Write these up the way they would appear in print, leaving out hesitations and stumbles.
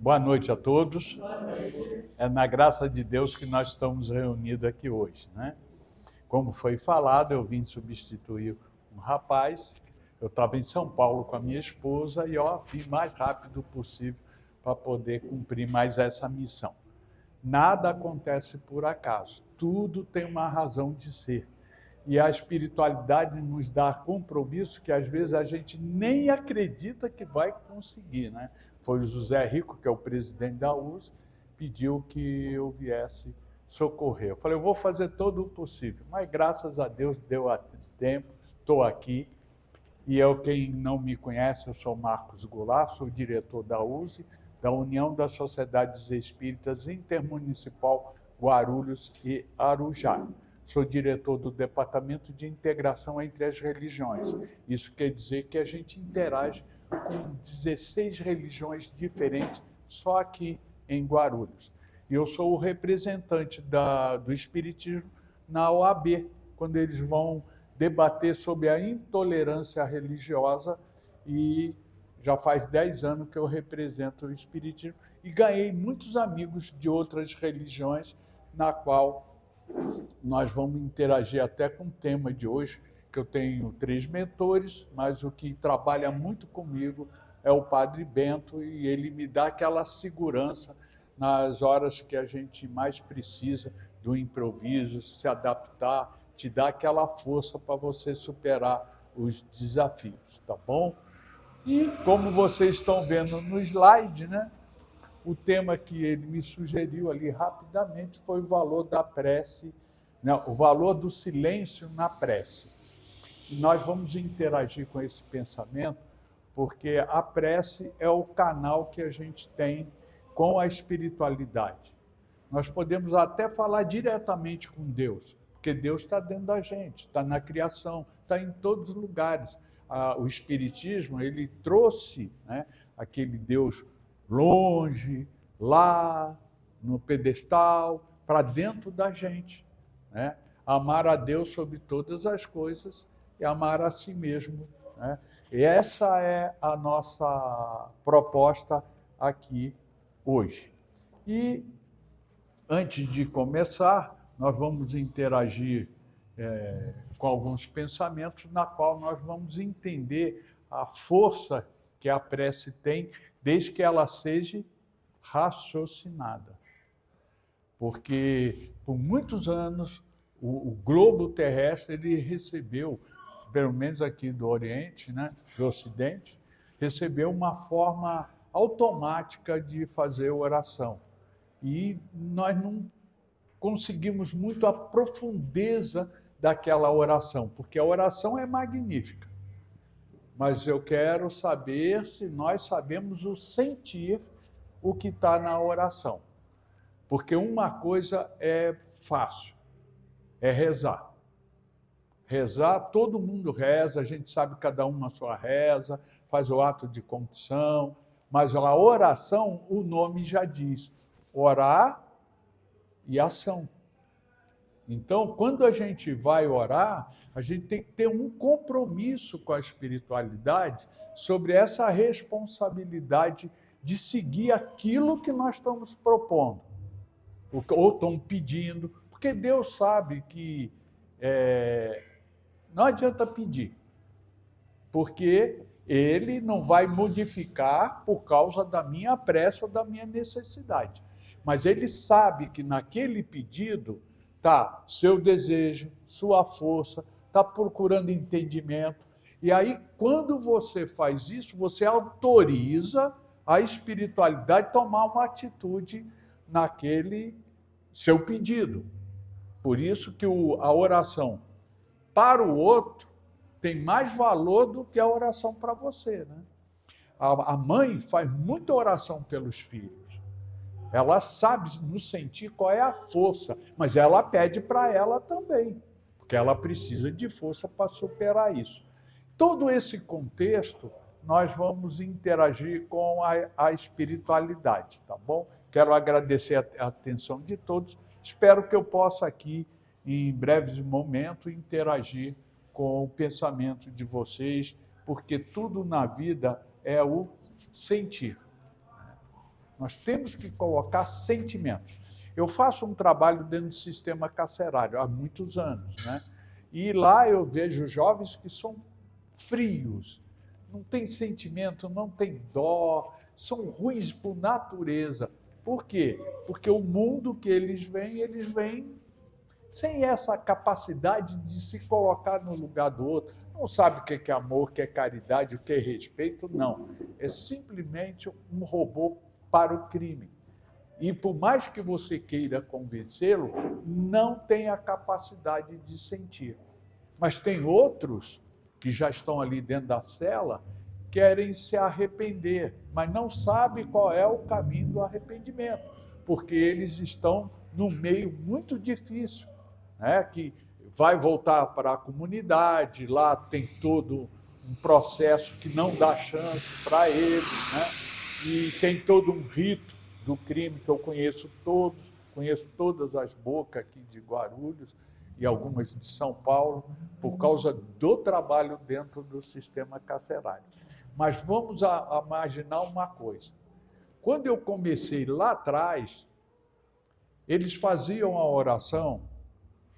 Boa noite a todos. É na graça de Deus que nós estamos reunidos aqui hoje, né? Como foi falado, eu vim substituir um rapaz. Eu estava em São Paulo com a minha esposa e vim o mais rápido possível para poder cumprir mais essa missão. Nada acontece por acaso, tudo tem uma razão de ser. E a espiritualidade nos dá compromisso que às vezes a gente nem acredita que vai conseguir, né? Foi o José Rico, que é o presidente da USE, pediu que eu viesse socorrer. Eu falei, eu vou fazer todo o possível, mas graças a Deus deu tempo, estou aqui. E quem não me conhece, eu sou Marcos Goulart, sou diretor da USE, da União das Sociedades Espíritas Intermunicipal Guarulhos e Arujá. Sou diretor do Departamento de Integração entre as Religiões. Isso quer dizer que a gente interage com 16 religiões diferentes só aqui em Guarulhos. E eu sou o representante do Espiritismo na OAB, quando eles vão debater sobre a intolerância religiosa, e já faz 10 anos que eu represento o Espiritismo e ganhei muitos amigos de outras religiões, na qual nós vamos interagir até com o tema de hoje, que eu tenho 3 mentores, mas o que trabalha muito comigo é o Padre Bento, e ele me dá aquela segurança nas horas que a gente mais precisa do improviso, se adaptar, te dá aquela força para você superar os desafios, tá bom? E como vocês estão vendo no slide, né? O tema que ele me sugeriu ali rapidamente foi o valor da prece, não, o valor do silêncio na prece. E nós vamos interagir com esse pensamento, porque a prece é o canal que a gente tem com a espiritualidade. Nós podemos até falar diretamente com Deus, porque Deus está dentro da gente, está na criação, está em todos os lugares. O Espiritismo, ele trouxe, né, aquele Deus longe, lá, no pedestal, para dentro da gente, né? Amar a Deus sobre todas as coisas e amar a si mesmo, né? E essa é a nossa proposta aqui hoje. E, antes de começar, nós vamos interagir com alguns pensamentos, na qual nós vamos entender a força que a prece tem, desde que ela seja raciocinada. Porque, por muitos anos, o globo terrestre ele recebeu, pelo menos aqui do Oriente, né, do Ocidente, recebeu uma forma automática de fazer oração. E nós não conseguimos muito a profundeza daquela oração, porque a oração é magnífica. Mas eu quero saber se nós sabemos o sentir o que está na oração. Porque uma coisa é fácil, é rezar. Rezar, todo mundo reza, a gente sabe cada uma a sua reza, faz o ato de contrição, mas a oração, o nome já diz, orar e ação. Então, quando a gente vai orar, a gente tem que ter um compromisso com a espiritualidade sobre essa responsabilidade de seguir aquilo que nós estamos propondo, ou estamos pedindo, porque Deus sabe que não adianta pedir, porque Ele não vai modificar por causa da minha pressa ou da minha necessidade. Mas Ele sabe que naquele pedido está seu desejo, sua força, está procurando entendimento. E aí, quando você faz isso, você autoriza a espiritualidade a tomar uma atitude naquele seu pedido. Por isso que a oração para o outro tem mais valor do que a oração para você, né? A mãe faz muita oração pelos filhos. Ela sabe nos sentir qual é a força, mas ela pede para ela também, porque ela precisa de força para superar isso. Todo esse contexto, nós vamos interagir com a espiritualidade, tá bom? Quero agradecer a atenção de todos. Espero que eu possa aqui, em breves momentos, interagir com o pensamento de vocês, porque tudo na vida é o sentir. Nós temos que colocar sentimentos. Eu faço um trabalho dentro do sistema carcerário há muitos anos, né? E lá eu vejo jovens que são frios, não têm sentimento, não têm dó, são ruins por natureza. Por quê? Porque o mundo que eles vêm sem essa capacidade de se colocar no lugar do outro. Não sabe o que é amor, o que é caridade, o que é respeito, não. É simplesmente um robô para o crime. E por mais que você queira convencê-lo, não tem a capacidade de sentir. Mas tem outros que já estão ali dentro da cela, querem se arrepender, mas não sabem qual é o caminho do arrependimento, porque eles estão num meio muito difícil, né? Que vai voltar para a comunidade, lá tem todo um processo que não dá chance para eles, né? E tem todo um rito do crime que eu conheço todas as bocas aqui de Guarulhos e algumas de São Paulo, por causa do trabalho dentro do sistema carcerário. Mas vamos imaginar uma coisa. Quando eu comecei lá atrás, eles faziam a oração,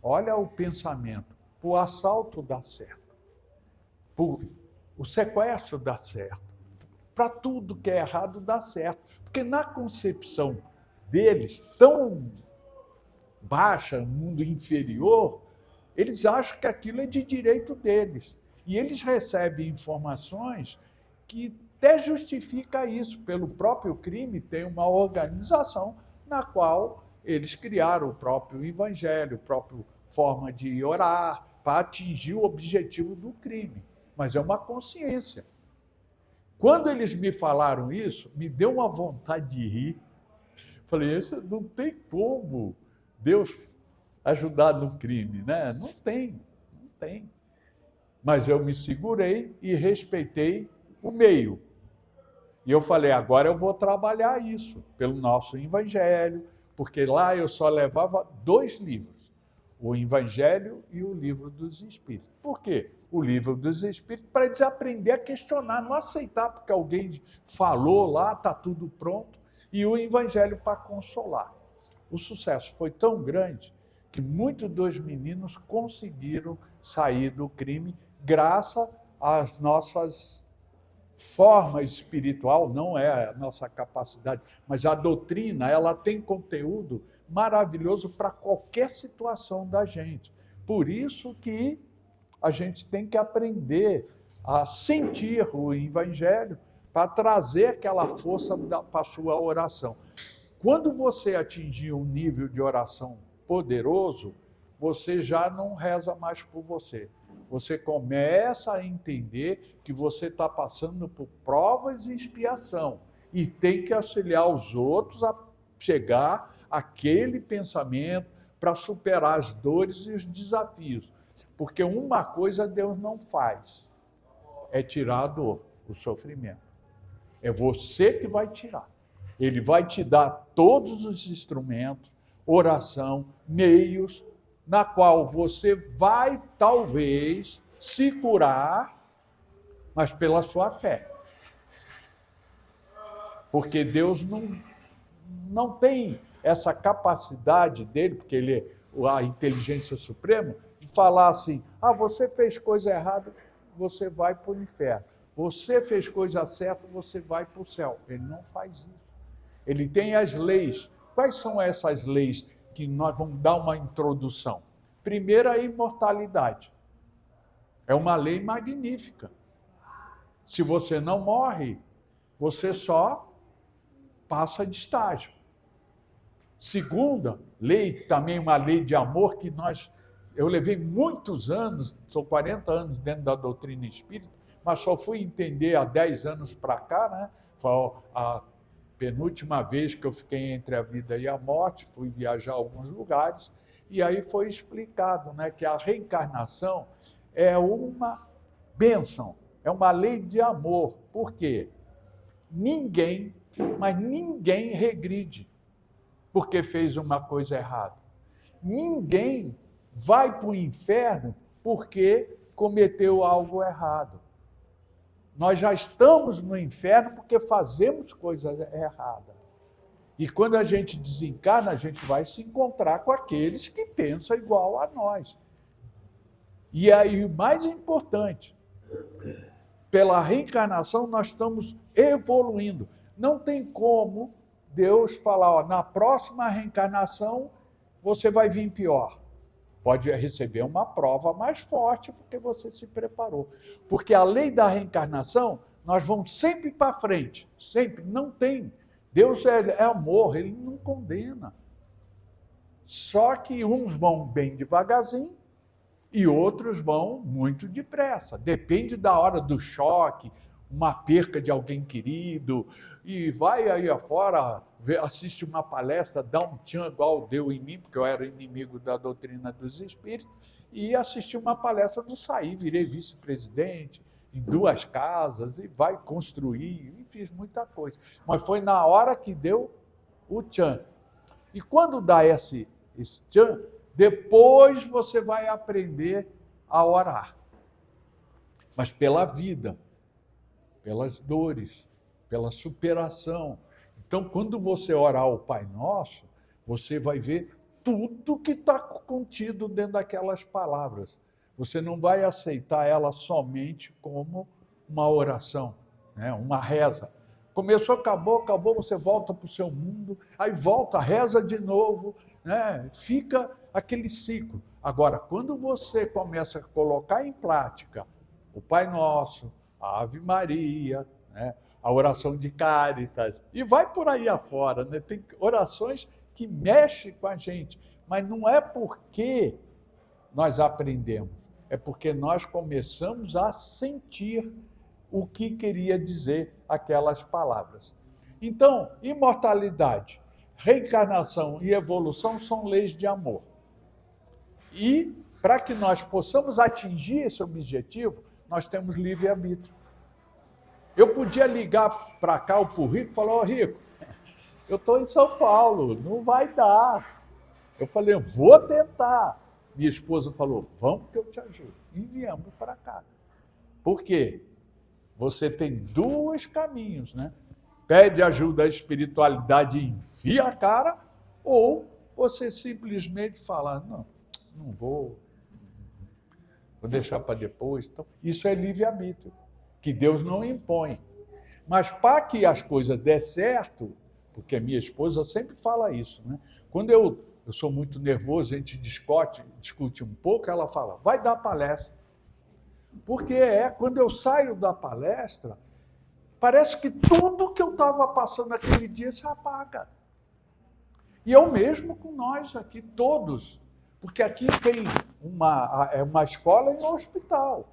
olha o pensamento, para o assalto dar certo, para o sequestro dar certo, para tudo que é errado dar certo. Porque na concepção deles, tão baixa, mundo inferior, eles acham que aquilo é de direito deles. E eles recebem informações que até justifica isso. Pelo próprio crime, tem uma organização na qual eles criaram o próprio evangelho, a própria forma de orar, para atingir o objetivo do crime. Mas é uma consciência. Quando eles me falaram isso, me deu uma vontade de rir. Falei, isso não tem como Deus ajudar no crime, né? Não tem. Mas eu me segurei e respeitei o meio. E eu falei, agora eu vou trabalhar isso pelo nosso evangelho, porque lá eu só levava 2 livros, o Evangelho e o Livro dos Espíritos. Por quê? O Livro dos Espíritos para eles aprender a questionar, não aceitar porque alguém falou lá, está tudo pronto, e o Evangelho para consolar. O sucesso foi tão grande que muitos dos meninos conseguiram sair do crime graças às nossas formas espiritual, não é a nossa capacidade, mas a doutrina, ela tem conteúdo maravilhoso para qualquer situação da gente. Por isso que a gente tem que aprender a sentir o Evangelho para trazer aquela força para a sua oração. Quando você atingir um nível de oração poderoso, você já não reza mais por você. Você começa a entender que você está passando por provas e expiação e tem que auxiliar os outros a chegar àquele pensamento para superar as dores e os desafios. Porque uma coisa Deus não faz, é tirar a dor, o sofrimento. É você que vai tirar. Ele vai te dar todos os instrumentos, oração, meios, na qual você vai, talvez, se curar, mas pela sua fé. Porque Deus não tem essa capacidade dele, porque ele é a inteligência suprema, de falar assim, você fez coisa errada, você vai para o inferno. Você fez coisa certa, você vai para o céu. Ele não faz isso. Ele tem as leis. Quais são essas leis que nós vamos dar uma introdução? Primeiro, a imortalidade. É uma lei magnífica. Se você não morre, você só passa de estágio. Segunda lei, também uma lei de amor que eu levei muitos anos, sou 40 anos dentro da doutrina espírita, mas só fui entender há 10 anos para cá, né? Foi a penúltima vez que eu fiquei entre a vida e a morte, fui viajar a alguns lugares, e aí foi explicado, né, que a reencarnação é uma bênção, é uma lei de amor. Por quê? Ninguém regride porque fez uma coisa errada. Ninguém vai para o inferno porque cometeu algo errado. Nós já estamos no inferno porque fazemos coisa errada. E quando a gente desencarna, a gente vai se encontrar com aqueles que pensam igual a nós. E aí, o mais importante, pela reencarnação, nós estamos evoluindo. Não tem como Deus falar, ó, na próxima reencarnação você vai vir pior. Pode receber uma prova mais forte porque você se preparou. Porque a lei da reencarnação, nós vamos sempre para frente. Sempre. Não tem. Deus é amor, ele não condena. Só que uns vão bem devagarzinho e outros vão muito depressa. Depende da hora do choque, uma perca de alguém querido, e vai aí afora, assiste uma palestra, dá um tchan igual deu em mim, porque eu era inimigo da doutrina dos espíritos, e assisti uma palestra, não saí, virei vice-presidente em 2 casas, e vai construir, e fiz muita coisa. Mas foi na hora que deu o tchan. E quando dá esse tchan, depois você vai aprender a orar. Mas pela vida, pelas dores, pela superação. Então, quando você orar o Pai Nosso, você vai ver tudo que está contido dentro daquelas palavras. Você não vai aceitar ela somente como uma oração, né? Uma reza. Começou, acabou, você volta para o seu mundo, aí volta, reza de novo, né? Fica aquele ciclo. Agora, quando você começa a colocar em prática o Pai Nosso, a Ave Maria, né? A oração de Cáritas, e vai por aí afora, né? Tem orações que mexem com a gente, mas não é porque nós aprendemos, é porque nós começamos a sentir o que queria dizer aquelas palavras. Então, imortalidade, reencarnação e evolução são leis de amor. E, para que nós possamos atingir esse objetivo, nós temos livre-arbítrio. Eu podia ligar para cá, para o Rico, e falar, Rico, eu estou em São Paulo, não vai dar. Eu falei, vou tentar. Minha esposa falou, vamos que eu te ajudo. E viemos para cá. Por quê? Você tem 2 caminhos, né? Pede ajuda à espiritualidade e enfia a cara, ou você simplesmente fala, não vou deixar para depois. Então, isso é livre-arbítrio, que Deus não impõe. Mas para que as coisas dê certo, porque minha esposa sempre fala isso, né? Quando eu sou muito nervoso, a gente discute um pouco, ela fala, vai dar palestra. Porque quando eu saio da palestra, parece que tudo que eu estava passando aquele dia se apaga. E eu mesmo com nós aqui, todos. Porque aqui tem uma escola e um hospital.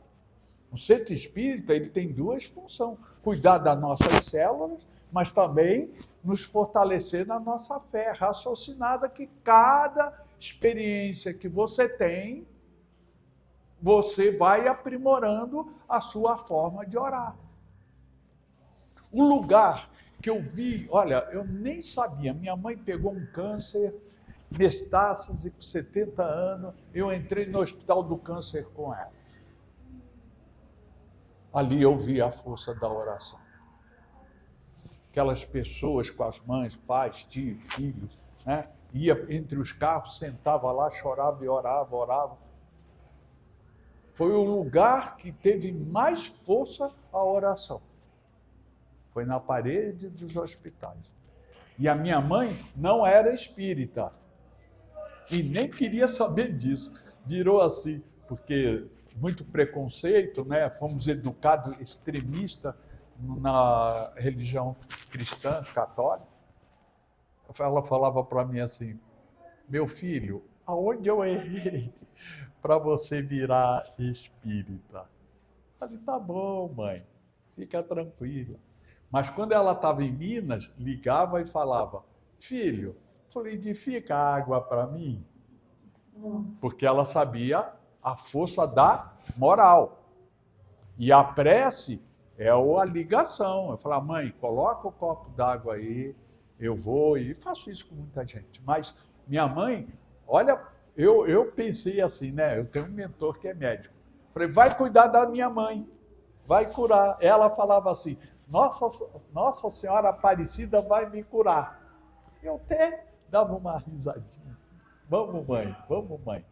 O centro espírita ele tem 2 funções. Cuidar das nossas células, mas também nos fortalecer na nossa fé, raciocinada que cada experiência que você tem, você vai aprimorando a sua forma de orar. O lugar que eu vi, olha, eu nem sabia, minha mãe pegou um câncer, metástase com 70 anos, eu entrei no hospital do câncer com ela. Ali eu vi a força da oração. Aquelas pessoas com as mães, pais, tios, filhos, né? Ia entre os carros, sentava lá, chorava e orava. Foi o lugar que teve mais força a oração. Foi na parede dos hospitais. E a minha mãe não era espírita. E nem queria saber disso. Virou assim, porque muito preconceito, né? Fomos educados extremista na religião cristã, católica. Ela falava para mim assim, meu filho, aonde eu errei para você virar espírita? Eu falei, tá bom, mãe, fica tranquila. Mas quando ela estava em Minas, ligava e falava, filho, fluidifica a água para mim. Porque ela sabia a força da moral. E a prece é a ligação. Eu falava, mãe, coloca o copo d'água aí, eu vou, e faço isso com muita gente. Mas minha mãe, olha, eu pensei assim, né? Eu tenho um mentor que é médico. Falei, vai cuidar da minha mãe, vai curar. Ela falava assim, Nossa Senhora Aparecida vai me curar. Eu até dava uma risadinha assim. Vamos, mãe, vamos, mãe.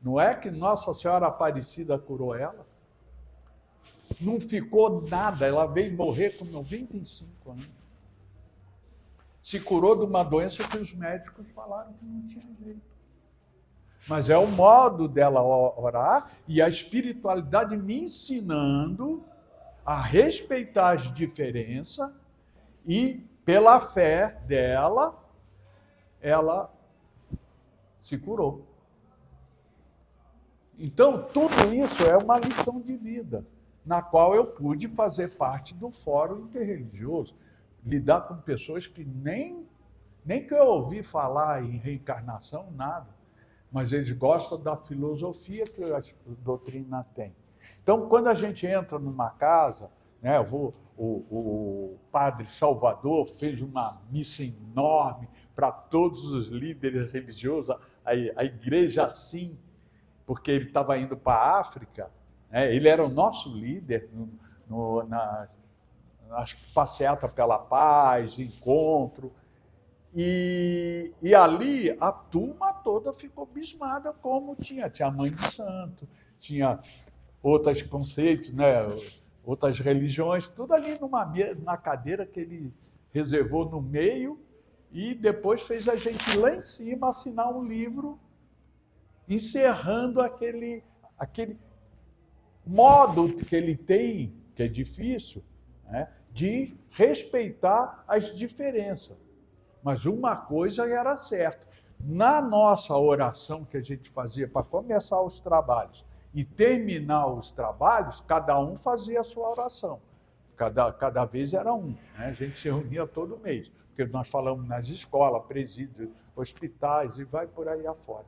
Não é que Nossa Senhora Aparecida curou ela? Não ficou nada, ela veio morrer com 95 anos. Se curou de uma doença que os médicos falaram que não tinha jeito. Mas é o modo dela orar e a espiritualidade me ensinando a respeitar as diferenças e, pela fé dela, ela se curou. Então, tudo isso é uma lição de vida, na qual eu pude fazer parte do fórum interreligioso, lidar com pessoas que nem que eu ouvi falar em reencarnação, nada, mas eles gostam da filosofia que a doutrina tem. Então, quando a gente entra numa casa, né, o padre Salvador fez uma missa enorme para todos os líderes religiosos, a igreja assim, porque ele estava indo para a África, né, ele era o nosso líder nas passeatas pela paz, encontro, e ali a turma toda ficou abismada, como tinha a mãe de santo, tinha outros conceitos, né, outras religiões, tudo ali na cadeira que ele reservou no meio, e depois fez a gente lá em cima assinar um livro encerrando aquele modo que ele tem, que é difícil, né, de respeitar as diferenças. Mas uma coisa era certa, na nossa oração que a gente fazia para começar os trabalhos e terminar os trabalhos, cada um fazia a sua oração. Cada vez era um, né? A gente se reunia todo mês, porque nós falamos nas escolas, presídios, hospitais e vai por aí afora.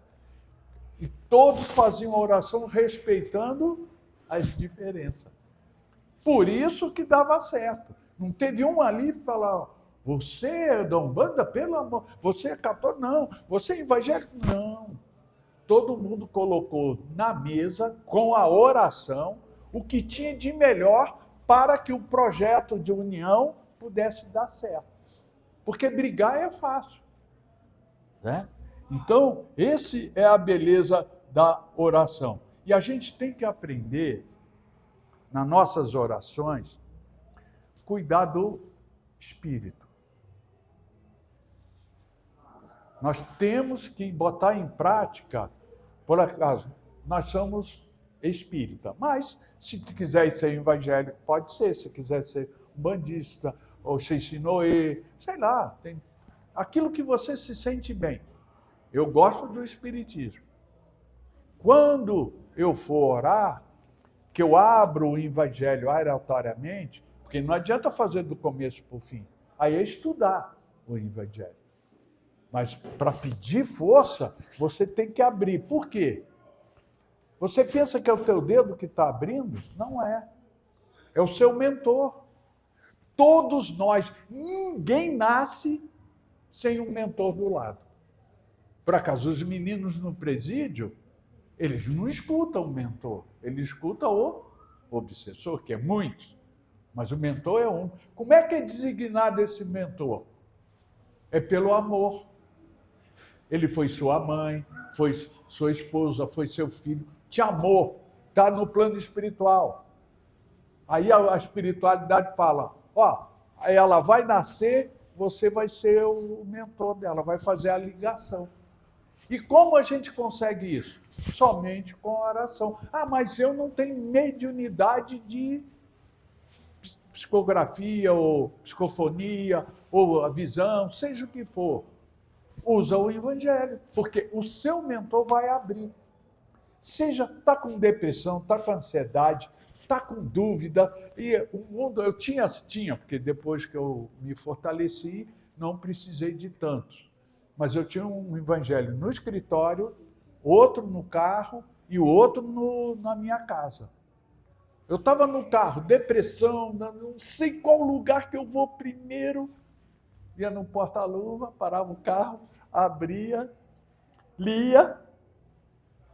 E todos faziam a oração respeitando as diferenças. Por isso que dava certo. Não teve um ali que falava, você é da Umbanda, pelo amor, você é católico? Não. Você é evangélico? Não. Todo mundo colocou na mesa, com a oração, o que tinha de melhor para que o projeto de união pudesse dar certo. Porque brigar é fácil, né? Então, esse é a beleza da oração. E a gente tem que aprender, nas nossas orações, cuidar do espírito. Nós temos que botar em prática, por acaso, nós somos espírita, mas se quiser ser evangélico, pode ser, se quiser ser bandista, ou xixinoê, sei lá, tem aquilo que você se sente bem. Eu gosto do espiritismo. Quando eu for orar, que eu abro o evangelho aleatoriamente, porque não adianta fazer do começo para o fim, aí é estudar o evangelho. Mas para pedir força, você tem que abrir. Por quê? Você pensa que é o teu dedo que está abrindo? Não é. É o seu mentor. Todos nós, ninguém nasce sem um mentor do lado. Por acaso, os meninos no presídio, eles não escutam o mentor, eles escutam o obsessor, que é muitos, mas o mentor é um. Como é que é designado esse mentor? É pelo amor. Ele foi sua mãe, foi sua esposa, foi seu filho, te amou, está no plano espiritual. Aí a espiritualidade fala, ó, ela vai nascer, você vai ser o mentor dela, vai fazer a ligação. E como a gente consegue isso? Somente com a oração. Ah, mas eu não tenho mediunidade de psicografia, ou psicofonia, ou a visão, seja o que for. Usa o evangelho, porque o seu mentor vai abrir. Seja, está com depressão, está com ansiedade, está com dúvida, e o mundo, eu tinha, porque depois que eu me fortaleci, não precisei de tantos. Mas eu tinha um evangelho no escritório, outro no carro e o outro na minha casa. Eu estava no carro, depressão, não sei qual lugar que eu vou primeiro. Ia no porta-luva, parava o carro, abria, lia,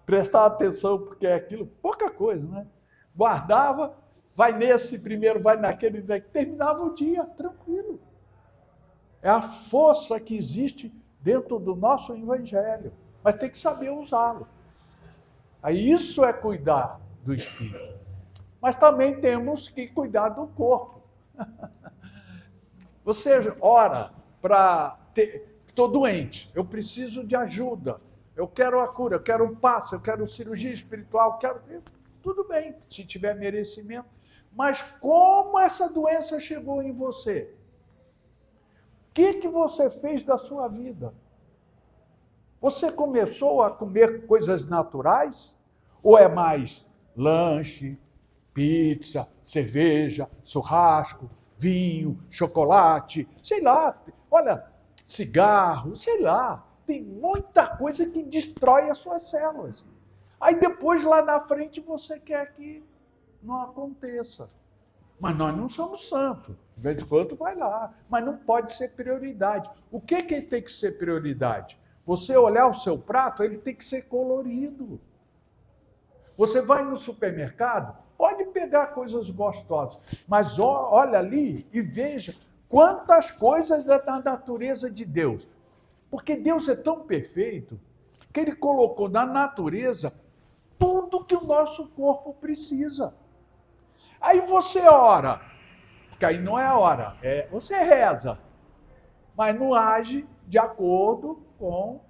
prestava atenção, porque é aquilo, pouca coisa, né? Guardava, vai nesse primeiro, vai naquele, terminava o dia, tranquilo. É a força que existe dentro do nosso evangelho. Mas tem que saber usá-lo. Aí isso é cuidar do espírito. Mas também temos que cuidar do corpo. Você ora para ter... Estou doente, eu preciso de ajuda, eu quero a cura, eu quero um passe, eu quero cirurgia espiritual, quero... Tudo bem, se tiver merecimento. Mas como essa doença chegou em você? O que você fez da sua vida? Você começou a comer coisas naturais? Ou é mais lanche, pizza, cerveja, churrasco, vinho, chocolate, sei lá, olha, cigarro, sei lá. Tem muita coisa que destrói as suas células. Aí depois, lá na frente, você quer que não aconteça. Mas nós não somos santos. De vez em quando vai lá. Mas não pode ser prioridade. O que tem que ser prioridade? Você olhar o seu prato, ele tem que ser colorido. Você vai no supermercado, pode pegar coisas gostosas, mas olha ali e veja quantas coisas da natureza de Deus. Porque Deus é tão perfeito que Ele colocou na natureza tudo que o nosso corpo precisa. Aí você ora, porque aí não é a hora, você reza, mas não age de acordo com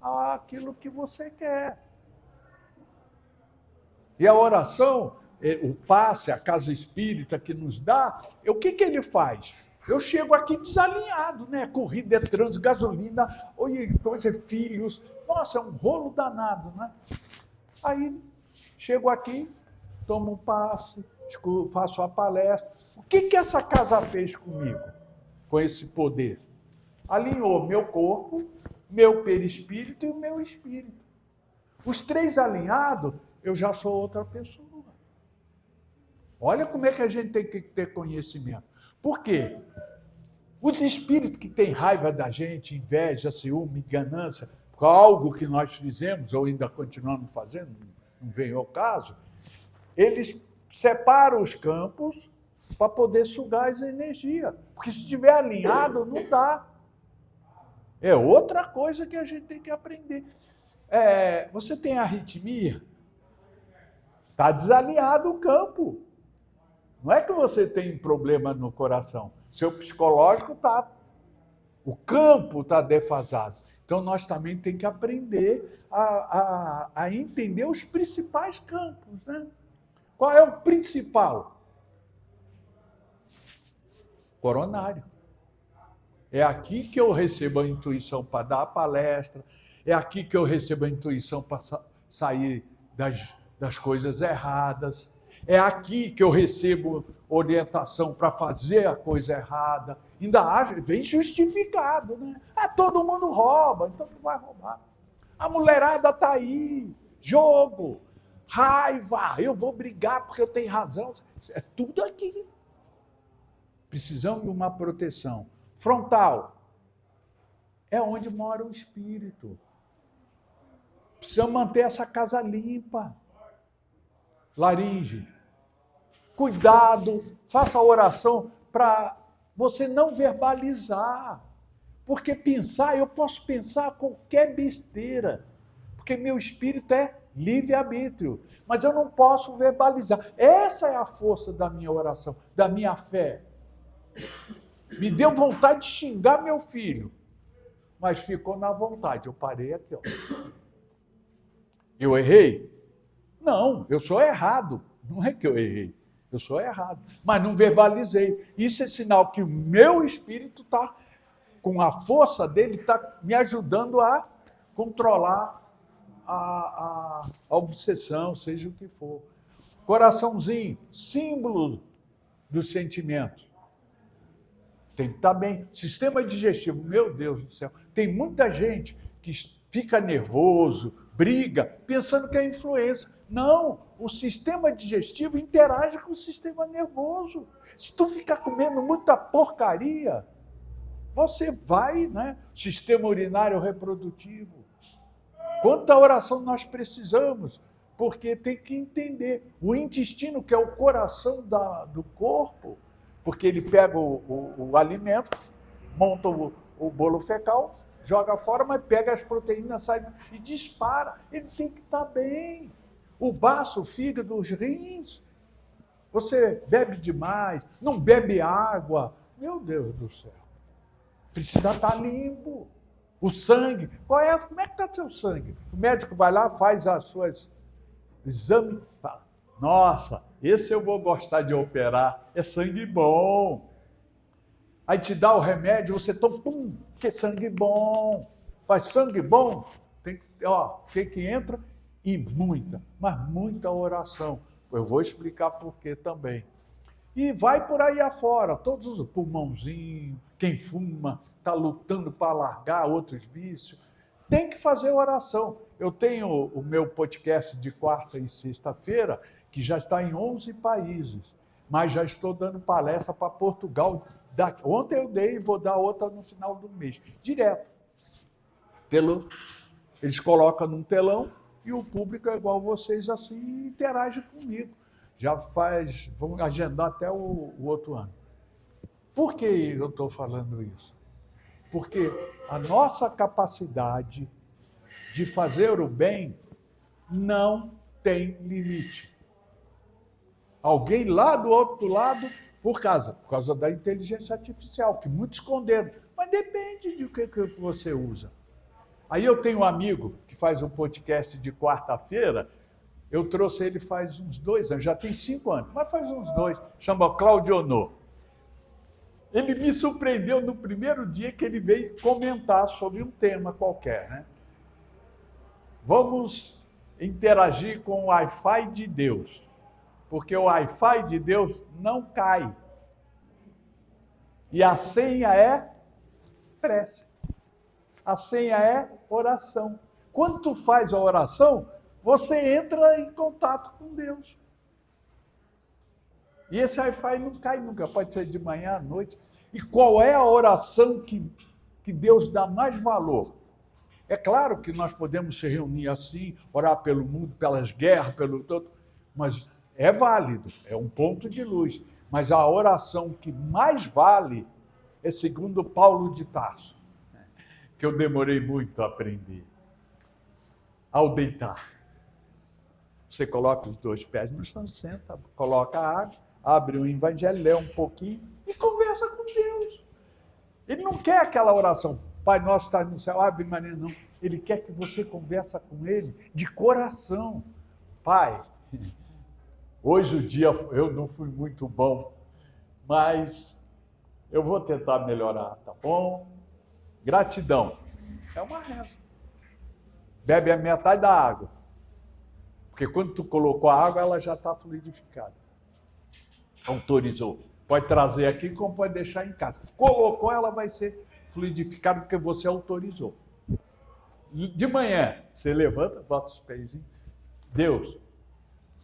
aquilo que você quer. E a oração, o passe, a casa espírita que nos dá, o que ele faz? Eu chego aqui desalinhado, né? Corrida, trânsito, gasolina, coisa, filhos. Nossa, é um rolo danado, né? Aí, chego aqui, tomo um passe, faço a palestra. O que essa casa fez comigo, com esse poder? Alinhou meu corpo, meu perispírito e o meu espírito. Os três alinhados, eu já sou outra pessoa. Olha como é que a gente tem que ter conhecimento. Por quê? Os espíritos que têm raiva da gente, inveja, ciúme, ganância, por algo que nós fizemos, ou ainda continuamos fazendo, não veio ao caso, eles separam os campos para poder sugar essa energia. Porque se estiver alinhado, não dá. É outra coisa que a gente tem que aprender. Você tem arritmia? Está desalinhado o campo. Não é que você tem problema no coração. Seu psicológico está... O campo está defasado. Então, nós também temos que aprender a entender os principais campos, né? Qual é o principal? Coronário. É aqui que eu recebo a intuição para dar a palestra, é aqui que eu recebo a intuição para sair das coisas erradas, é aqui que eu recebo orientação para fazer a coisa errada. Ainda vem justificado, né? Todo mundo rouba, então tu vai roubar. A mulherada está aí, jogo, raiva, eu vou brigar porque eu tenho razão. É tudo aqui. Precisamos de uma proteção. Frontal é onde mora o espírito. Precisamos manter essa casa limpa. Laringe, cuidado, faça a oração para você não verbalizar. Porque pensar, eu posso pensar qualquer besteira, porque meu espírito é livre-arbítrio, mas eu não posso verbalizar. Essa é a força da minha oração, da minha fé. Me deu vontade de xingar meu filho, mas ficou na vontade. Eu parei aqui, ó. Eu errei? Não, eu sou errado. Não é que eu errei, eu sou errado. Mas não verbalizei. Isso é sinal que o meu espírito está, com a força dele, está me ajudando a controlar a obsessão, seja o que for. Coraçãozinho, símbolo do sentimento. Tem que estar bem. Sistema digestivo, meu Deus do céu. Tem muita gente que fica nervoso, briga, pensando que é influenza. Não, o sistema digestivo interage com o sistema nervoso. Se tu ficar comendo muita porcaria, você vai, né? Sistema urinário reprodutivo. Quanta oração nós precisamos? Porque tem que entender. O intestino, que é o coração do corpo, porque ele pega o alimento, monta o bolo fecal, joga fora, mas pega as proteínas, sai e dispara. Ele tem que estar bem. O baço, o fígado, os rins. Você bebe demais, não bebe água. Meu Deus do céu. Precisa estar limpo. O sangue. Como é que está seu sangue? O médico vai lá, faz as suas exames. Fala, nossa, esse eu vou gostar de operar. É sangue bom. Aí te dá o remédio, você toma, pum, que sangue bom. Faz sangue bom, tem que entra e muita, mas muita oração. Eu vou explicar por quê também. E vai por aí afora, todos os pulmãozinhos, quem fuma, está lutando para largar outros vícios. Tem que fazer oração. Eu tenho o meu podcast de quarta e sexta-feira, que já está em 11 países, mas já estou dando palestra para Portugal. Ontem eu dei e vou dar outra no final do mês, direto. Eles colocam num telão e o público é igual vocês assim e interage comigo. Vamos agendar até o outro ano. Por que eu estou falando isso? Porque a nossa capacidade de fazer o bem não tem limite. Alguém lá do outro lado, por causa da inteligência artificial, que muitos esconderam. Mas depende de o que você usa. Aí eu tenho um amigo que faz um podcast de quarta-feira, eu trouxe ele faz uns 2 anos, já tem 5 anos, mas faz uns 2, chama Claudio Ono. Ele me surpreendeu no primeiro dia que ele veio comentar sobre um tema qualquer, né? Vamos interagir com o Wi-Fi de Deus, porque o Wi-Fi de Deus não cai. E a senha é prece. A senha é oração. Quando tu faz a oração, você entra em contato com Deus. E esse Wi-Fi não cai nunca, pode ser de manhã à noite. E qual é a oração que Deus dá mais valor? É claro que nós podemos se reunir assim, orar pelo mundo, pelas guerras, pelo todo, mas é válido, é um ponto de luz. Mas a oração que mais vale é segundo Paulo de Tarso, que eu demorei muito a aprender. Ao deitar, você coloca os 2 pés no chão, senta, coloca a água, abre o evangelho, lê um pouquinho e conversa com Deus. Ele não quer aquela oração, Pai nosso está no céu, Ave Maria, não. Ele quer que você conversa com ele de coração. Pai, hoje o dia eu não fui muito bom, mas eu vou tentar melhorar, tá bom? Gratidão. É uma reza. Bebe a metade da água. Porque quando tu colocou a água, ela já está fluidificada. Autorizou. Pode trazer aqui, como pode deixar em casa. Colocou, ela vai ser fluidificada porque você autorizou. De manhã, você levanta, bota os pés. Deus,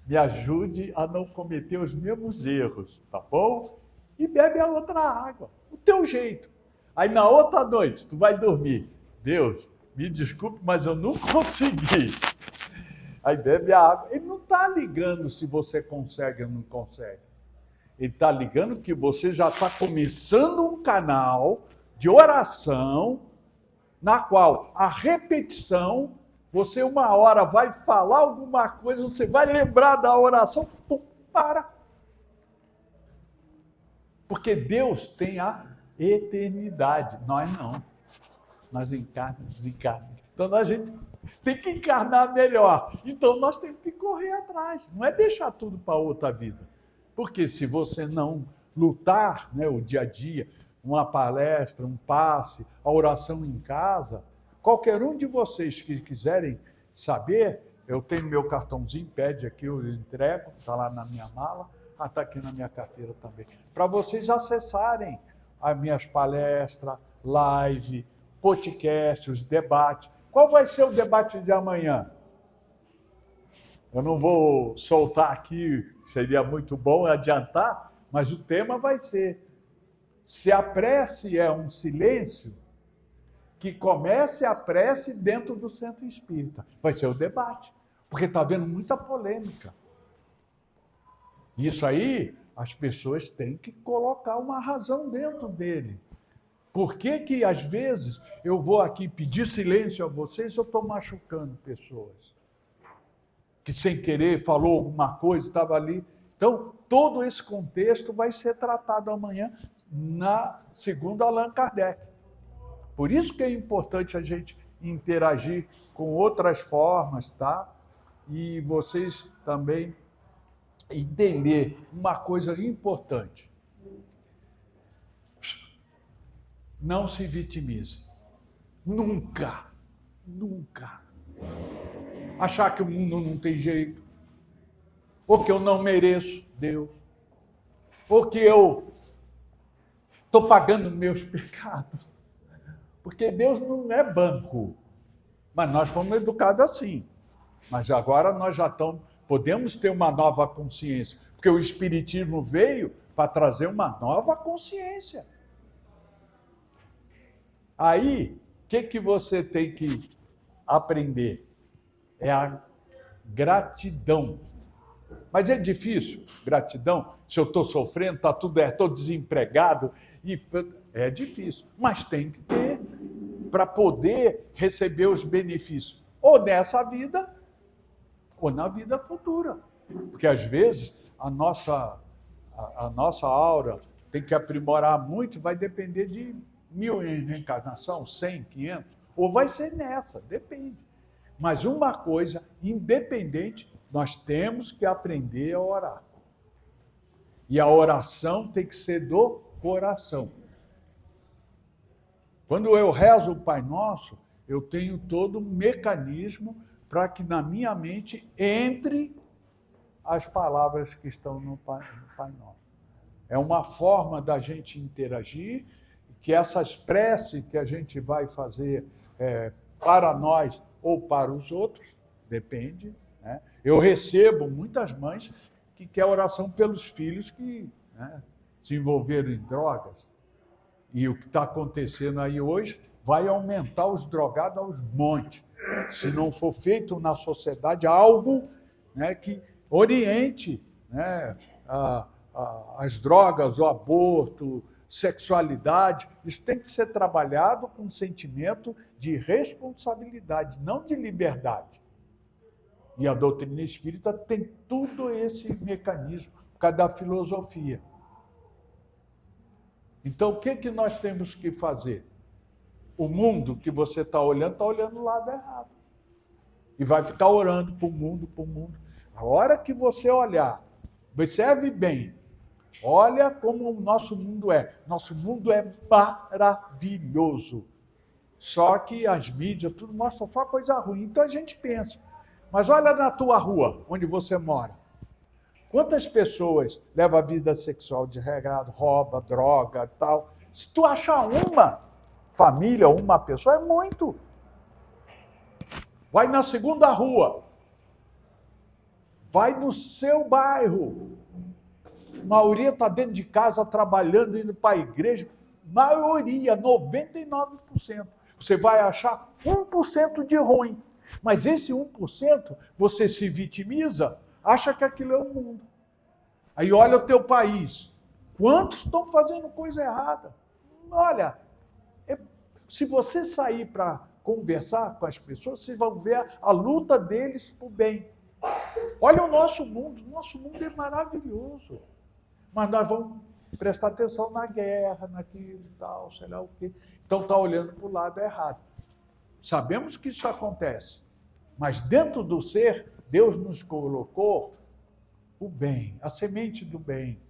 me ajude a não cometer os mesmos erros, tá bom? E bebe a outra água, o teu jeito. Aí na outra noite, tu vai dormir. Deus, me desculpe, mas eu não consegui. Aí bebe a água. Ele não está ligando se você consegue ou não consegue. Ele está ligando que você já está começando um canal de oração, na qual a repetição, você uma hora vai falar alguma coisa, você vai lembrar da oração, pum, para. Porque Deus tem a eternidade, nós não. Nós encarnamos, desencarnamos. Então a gente tem que encarnar melhor. Então nós temos que correr atrás, não é deixar tudo para outra vida. Porque se você não lutar, né, o dia a dia, uma palestra, um passe, a oração em casa, qualquer um de vocês que quiserem saber, eu tenho meu cartãozinho, pede aqui, eu entrego, está lá na minha mala, está aqui na minha carteira também, para vocês acessarem as minhas palestras, live, podcast, os debates. Qual vai ser o debate de amanhã? Eu não vou soltar aqui, seria muito bom adiantar, mas o tema vai ser: se a prece é um silêncio, que comece a prece dentro do centro espírita. Vai ser o debate, porque está havendo muita polêmica. Isso aí, as pessoas têm que colocar uma razão dentro dele. Por que que, às vezes, eu vou aqui pedir silêncio a vocês se eu estou machucando pessoas? Que sem querer falou alguma coisa, estava ali. Então, todo esse contexto vai ser tratado amanhã, segundo Allan Kardec. Por isso que é importante a gente interagir com outras formas, tá? E vocês também entender uma coisa importante. Não se vitimize. Nunca, nunca. Achar que o mundo não tem jeito, ou que eu não mereço Deus, ou que eu estou pagando meus pecados. Porque Deus não é banco, mas nós fomos educados assim. Mas agora nós já podemos ter uma nova consciência, porque o Espiritismo veio para trazer uma nova consciência. Aí, o que você tem que aprender? É a gratidão. Mas é difícil, gratidão. Se eu estou sofrendo, está tudo estou desempregado, é difícil. Mas tem que ter para poder receber os benefícios, ou nessa vida, ou na vida futura. Porque às vezes a nossa aura tem que aprimorar muito, vai depender de 1000 em reencarnação, 100, 500, ou vai ser nessa, depende. Mas uma coisa, independente, nós temos que aprender a orar. E a oração tem que ser do coração. Quando eu rezo o Pai Nosso, eu tenho todo um mecanismo para que na minha mente entre as palavras que estão no Pai Nosso. É uma forma da gente interagir, que essas preces que a gente vai fazer para nós ou para os outros, depende, né? Eu recebo muitas mães que querem oração pelos filhos que se envolveram em drogas. E o que está acontecendo aí hoje vai aumentar os drogados aos montes. Se não for feito na sociedade algo, né, que oriente, né, as drogas, o aborto, sexualidade, isso tem que ser trabalhado com um sentimento de responsabilidade, não de liberdade. E a doutrina espírita tem tudo esse mecanismo, por causa da filosofia. Então, o que nós temos que fazer? O mundo que você está olhando o lado errado. E vai ficar orando para o mundo, para o mundo. A hora que você olhar, observe bem, olha como o nosso mundo é. Nosso mundo é maravilhoso. Só que as mídias, tudo mostra só coisa ruim. Então a gente pensa. Mas olha na tua rua, onde você mora. Quantas pessoas levam a vida sexual desregrada, rouba, droga e tal? Se tu achar uma família, uma pessoa, é muito. Vai na segunda rua. Vai no seu bairro. A maioria está dentro de casa, trabalhando, indo para a igreja. Maioria, 99%. Você vai achar 1% de ruim. Mas esse 1%, você se vitimiza, acha que aquilo é o mundo. Aí olha o teu país. Quantos estão fazendo coisa errada? Olha, se você sair para conversar com as pessoas, vocês vão ver a luta deles por bem. Olha o nosso mundo é maravilhoso. Mas nós vamos prestar atenção na guerra, naquilo e tal, sei lá o quê. Então está olhando para o lado errado. Sabemos que isso acontece, mas dentro do ser, Deus nos colocou o bem, a semente do bem.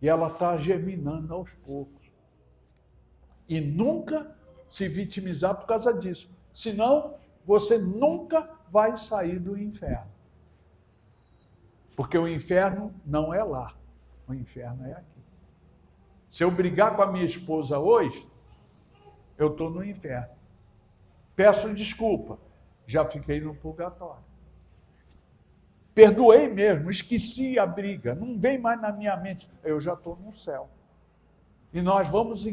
E ela está germinando aos poucos. E nunca se vitimizar por causa disso. Senão, você nunca vai sair do inferno. Porque o inferno não é lá. O inferno é aqui. Se eu brigar com a minha esposa hoje, eu estou no inferno. Peço desculpa, já fiquei no purgatório. Perdoei mesmo, esqueci a briga, não vem mais na minha mente, eu já estou no céu. E nós vamos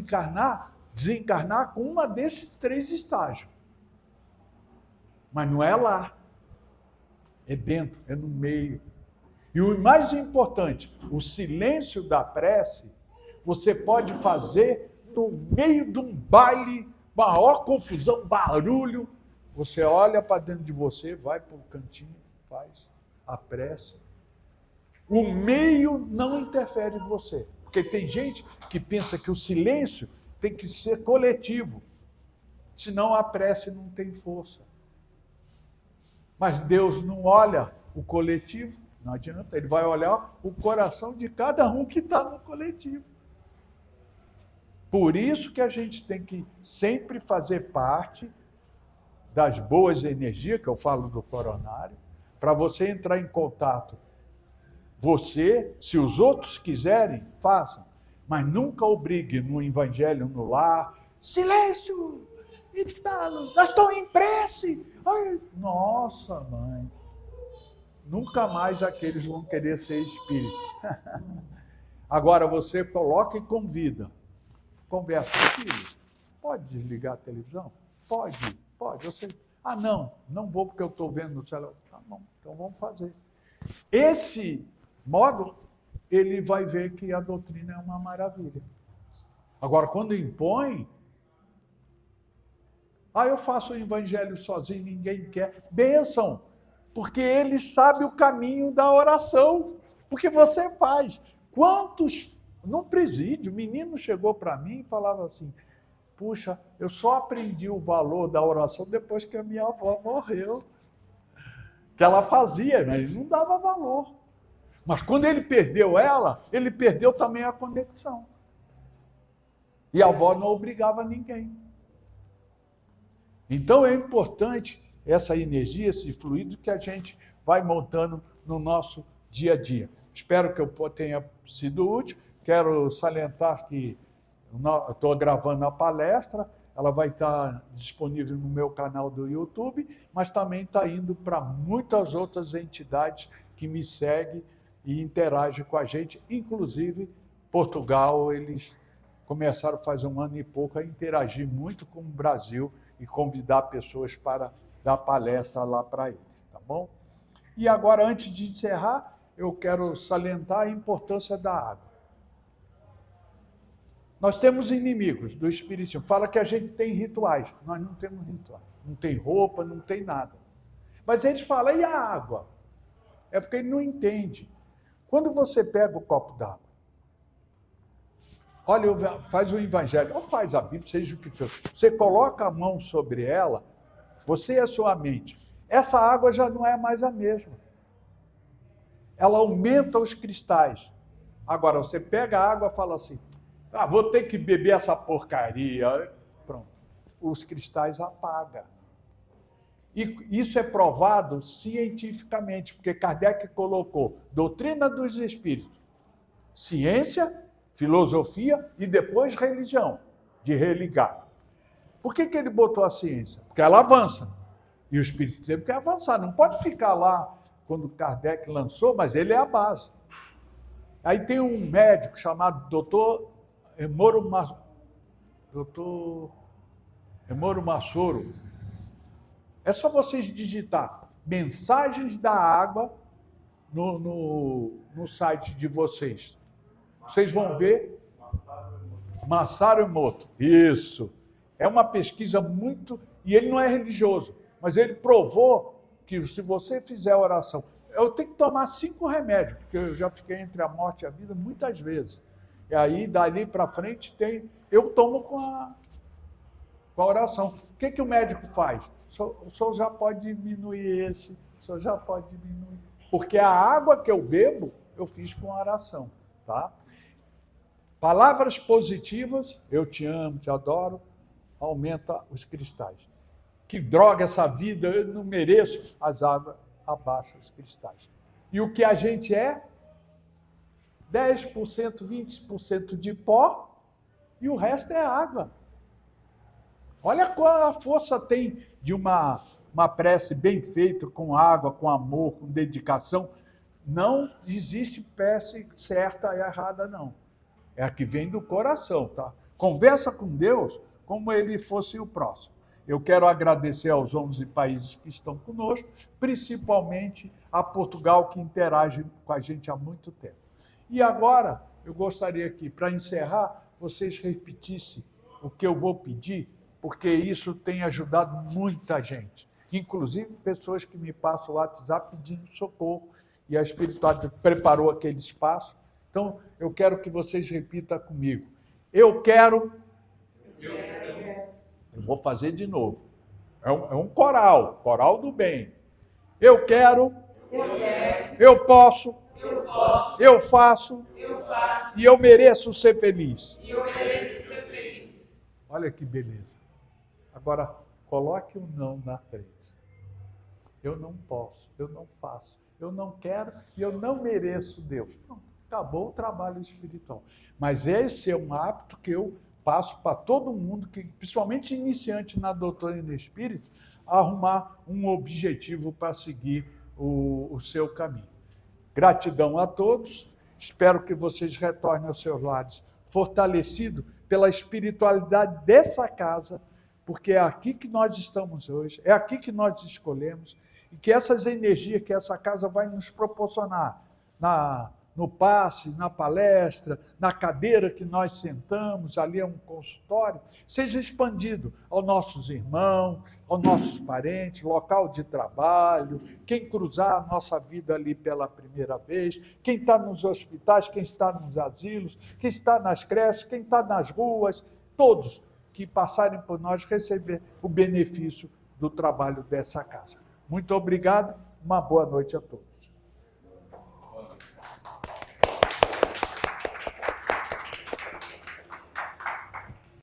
desencarnar com uma desses 3 estágios. Mas não é lá, é dentro, é no meio. E o mais importante, o silêncio da prece, você pode fazer no meio de um baile, maior confusão, barulho, você olha para dentro de você, vai para o cantinho, faz a prece. O meio não interfere em você. Porque tem gente que pensa que o silêncio tem que ser coletivo. Senão a prece não tem força. Mas Deus não olha o coletivo, não adianta. Ele vai olhar o coração de cada um que está no coletivo. Por isso que a gente tem que sempre fazer parte das boas energias, que eu falo do coronário, para você entrar em contato. Você, se os outros quiserem, façam, mas nunca obrigue no evangelho no lar. Silêncio! E tal, nós estamos em prece! Ai, nossa, mãe! Nunca mais aqueles vão querer ser espírito. Agora você coloca e convida. Conversa, filho, pode desligar a televisão? Pode. Você... Ah, não vou porque eu estou vendo no celular. Tá bom, então vamos fazer. Esse modo, ele vai ver que a doutrina é uma maravilha. Agora, quando impõe, eu faço o evangelho sozinho, ninguém quer. Bênção, porque ele sabe o caminho da oração, porque você faz. Quantos, num presídio, o menino chegou para mim e falava assim, puxa, eu só aprendi o valor da oração depois que a minha avó morreu. Que ela fazia, mas ele não dava valor. Mas quando ele perdeu ela, ele perdeu também a conexão. E a avó não obrigava ninguém. Então é importante essa energia, esse fluido que a gente vai montando no nosso dia a dia. Espero que eu tenha sido útil. Quero salientar que estou gravando a palestra, ela vai estar disponível no meu canal do YouTube, mas também está indo para muitas outras entidades que me seguem e interagem com a gente, inclusive Portugal. Eles começaram faz um ano e pouco a interagir muito com o Brasil e convidar pessoas para dar palestra lá para eles, tá bom? E agora, antes de encerrar, eu quero salientar a importância da água. Nós temos inimigos do espiritismo. Fala que a gente tem rituais. Nós não temos rituais. Não tem roupa, não tem nada. Mas eles falam, e a água? É porque ele não entende. Quando você pega o copo d'água, olha, faz o evangelho, ou faz a Bíblia, seja o que for. Você coloca a mão sobre ela, você e a sua mente. Essa água já não é mais a mesma. Ela aumenta os cristais. Agora, você pega a água e fala assim, vou ter que beber essa porcaria. Pronto. Os cristais apagam. E isso é provado cientificamente, porque Kardec colocou doutrina dos espíritos, ciência, filosofia e depois religião, de religar. Por que ele botou a ciência? Porque ela avança. E o espírito teve que avançar. Não pode ficar lá quando Kardec lançou, mas ele é a base. Aí tem um médico chamado Dr. Emoro Massoro. É só vocês digitar mensagens da água no site de vocês. Vocês vão ver. Masaru Emoto. Isso. É uma pesquisa muito... E ele não é religioso, mas ele provou que se você fizer oração... Eu tenho que tomar 5 remédios, porque eu já fiquei entre a morte e a vida muitas vezes. E aí, dali para frente, eu tomo com a oração. O que o médico faz? O senhor já pode diminuir esse, o senhor já pode diminuir. Porque a água que eu bebo, eu fiz com a oração, tá? Palavras positivas, eu te amo, te adoro, aumenta os cristais. Que droga essa vida, eu não mereço. As águas abaixam os cristais. E o que a gente é? 10%, 20% de pó e o resto é água. Olha qual a força tem de uma prece bem feita, com água, com amor, com dedicação. Não existe prece certa e errada, não. É a que vem do coração, tá? Conversa com Deus como ele fosse o próximo. Eu quero agradecer aos 11 países que estão conosco, principalmente a Portugal, que interage com a gente há muito tempo. E agora, eu gostaria aqui, para encerrar, vocês repetissem o que eu vou pedir, porque isso tem ajudado muita gente, inclusive pessoas que me passam o WhatsApp pedindo socorro, e a espiritualidade preparou aquele espaço. Então, eu quero que vocês repitam comigo. Eu quero. Eu vou fazer de novo. É um coral do bem. Eu quero. Eu posso. Eu faço. E eu mereço ser feliz. Olha que beleza. Agora, coloque o não na frente. Eu não posso, eu não faço, eu não quero e eu não mereço Deus. Não, acabou o trabalho espiritual. Mas esse é um hábito que eu passo para todo mundo, que, principalmente iniciante na doutrina espírita, arrumar um objetivo para seguir o seu caminho. Gratidão a todos. Espero que vocês retornem aos seus lares fortalecidos pela espiritualidade dessa casa, porque é aqui que nós estamos hoje, é aqui que nós escolhemos, e que essas energias que essa casa vai nos proporcionar, no passe, na palestra, na cadeira que nós sentamos, ali é um consultório, seja expandido aos nossos irmãos, aos nossos parentes, local de trabalho, quem cruzar a nossa vida ali pela primeira vez, quem está nos hospitais, quem está nos asilos, quem está nas creches, quem está nas ruas, todos que passarem por nós receber o benefício do trabalho dessa casa. Muito obrigado, uma boa noite a todos.